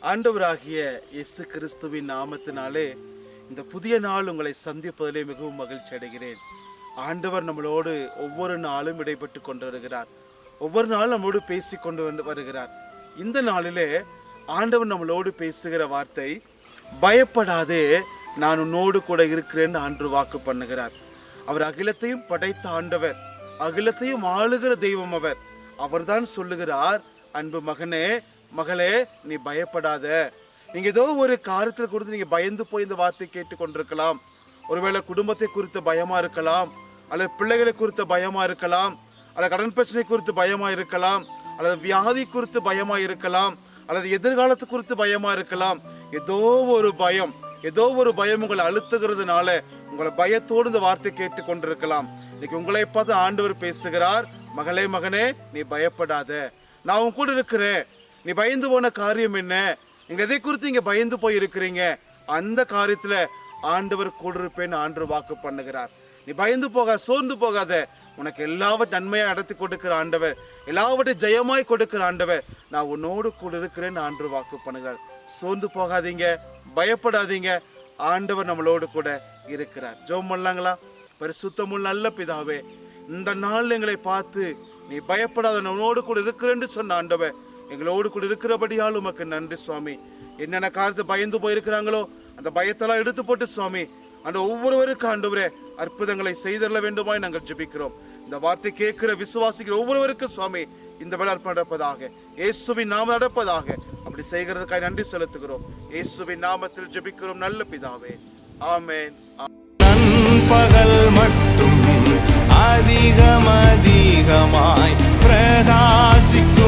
ஆண்டவராகிய இயேசு கிறிஸ்துவின் நாமத்தினாலே இந்த புதிய நாள் உங்களை சந்திப்பதிலே மிகவும் மகிழ்ச்சி அடைகிறேன். ஆண்டவர் நம்மளோடு ஒவ்வொரு நாளும் இடைப்பட்டு கொண்டு வருகிறார். ஒவ்வொரு நாளும் நம்மளோடு பேசி கொண்டு வருகிறார். இந்த நாளிலே ஆண்டவர் நம்மளோடு பேசுகிற வார்த்தை, பயப்படாதே, நான் உன்னோடு கூட இருக்கிறேன் ஆண்டு வாக்கு பண்ணுகிறார். அவர் அகிலத்தையும் படைத்த ஆண்டவர், அகிலத்தையும் ஆளுகிற தெய்வம். அவர்தான் சொல்லுகிறார், அன்பு மகனே மகளே, நீ பயப்படாத. நீங்க ஏதோ ஒரு காரியத்தில் குறித்து நீங்க பயந்து போய் இந்த வார்த்தை கேட்டு கொண்டிருக்கலாம். ஒருவேளை குடும்பத்தை குறித்து பயமா இருக்கலாம், அல்லது பிள்ளைகளை குறித்து பயமா இருக்கலாம், அல்லது கடன் பிரச்சனை குறித்து பயமா இருக்கலாம், அல்லது வியாதி குறித்து பயமா இருக்கலாம், அல்லது எதிர்காலத்து குறித்து பயமா இருக்கலாம். ஏதோ ஒரு பயம் உங்களை அழுத்துகிறதுனால உங்களை பயத்தோடு இந்த வார்த்தை கேட்டு கொண்டிருக்கலாம். இன்னைக்கு உங்களை பார்த்து ஆண்டவர் பேசுகிறார், மகளே மகனே, நீ பயப்படாத, நான் உன் கூட இருக்கிறேன். நீ பயந்து போன காரியம் என்ன? நீங்க எதை குறித்து இங்க பயந்து போய் இருக்கிறீங்க? அந்த காரியத்துல ஆண்டவர் கூட இருப்பேன்னு ஆண்டவர் வாக்கு பண்ணுகிறார். நீ பயந்து போக, சோர்ந்து போகாத. உனக்கு எல்லாவற்றையும் நன்மையா நடத்தி கொடுக்கிற ஆண்டவர், எல்லாவற்றையும் ஜெயமாய் கொடுக்கிற ஆண்டவர், நான் உன்னோடு கூட இருக்கிறேன்னு ஆண்டவர் வாக்கு பண்ணுகிறார். சோர்ந்து போகாதீங்க, பயப்படாதீங்க. ஆண்டவர் நம்மளோடு கூட இருக்கிறார். ஜெபம் பண்ணலாங்களா? பரிசுத்தமுள்ள நல்ல பிதாவே, இந்த நாள் எங்களை பார்த்து நீ பயப்படாத, நம்மளோடு கூட இருக்கிறேன்னு சொன்ன ஆண்டவர், எங்களோடு கூட இருக்கிறபடியால் உமக்கு நன்றி சுவாமி. என்னென்ன காரியத்தை பயந்து போயிருக்கிறாங்களோ அந்த பயத்தெல்லாம் எடுத்து போட்டு சுவாமி, அந்த ஒவ்வொருவருக்கு ஆண்டவரே அற்புதங்களை செய்தரல வேண்டுமாய் நாங்கள் ஜெபிக்கிறோம். இந்த வார்த்தை கேட்கிற விசுவாசிக்கிற ஒவ்வொருவருக்கு சுவாமி இந்த விளையாட்டு நடப்பதாக, இயேசுவின் நாமம் நடப்பதாக. அப்படி செய்கிறதுக்காக நன்றி செலுத்துகிறோம். இயேசுவின் நாமத்தில் ஜெபிக்கிறோம் நல்ல பிதாவே, ஆமென். நண்பகல் மட்டும் அதிகமாய் பிரகாசிக்கும்